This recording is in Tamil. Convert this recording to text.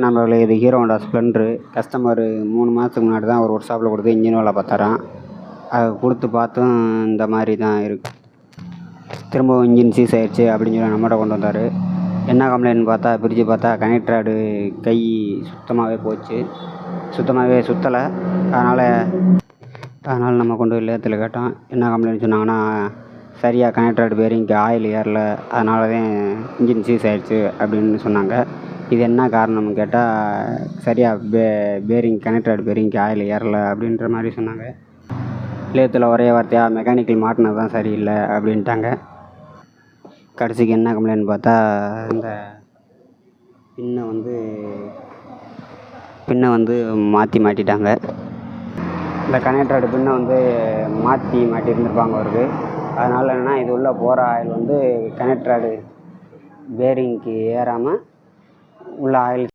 நண்பர்களே, இது ஹீரோ ஹோண்டா ஸ்ப்ளெண்டரு. கஸ்டமரு 3 மாதத்துக்கு முன்னாடி தான் ஒரு ஒர்க் ஷாப்பில் கொடுத்து இன்ஜின் வேலை பார்த்தாராம். அதை கொடுத்து பார்த்தும் இந்த மாதிரி தான் இருக்குது. திரும்பவும் இன்ஜின் சீஸ் ஆயிடுச்சு அப்படின்னு சொல்லி நம்மகிட்ட கொண்டு வந்தார். என்ன கம்ப்ளைண்ட்னு பார்த்தா, பிரித்து பார்த்தா கனெக்டர் ராடு கை சுத்தமாகவே போச்சு. சுத்தமாகவே சுற்றலை. அதனால் நம்ம கொண்டு போய் லேத்தில் கேட்டோம். என்ன கம்ப்ளைண்ட் சொன்னாங்கன்னா, சரியாக கனெக்டர் ராடு பேரிங்க்கு ஆயில் ஏறல, அதனால தான் இன்ஜின் சீஸ் ஆயிடுச்சு அப்படின்னு சொன்னாங்க. இது என்ன காரணம்னு கேட்டால், சரியாக பேரிங் கனெக்டர் ராடு பேரிங்க்கு ஆயில் ஏறல அப்படின்ற மாதிரி சொன்னாங்க. லேத்தில் ஒரே வார்த்தையாக மெக்கானிக்கல் மாட்டினது தான் சரியில்லை அப்படின்ட்டாங்க. கடைசிக்கு என்ன கம்ப்ளைண்ட் பார்த்தா, இந்த பின்னை வந்து மாட்டிட்டாங்க. இந்த கனெக்டர் ராடு பின்னை வந்து மாட்டியிருந்துருப்பாங்க அவருக்கு. அதனால் என்னென்னா, இது உள்ள போகிற ஆயில் வந்து கனெக்டர் ராடு பேரிங்க்கு ஏறாமல் உள்ள ஆயில்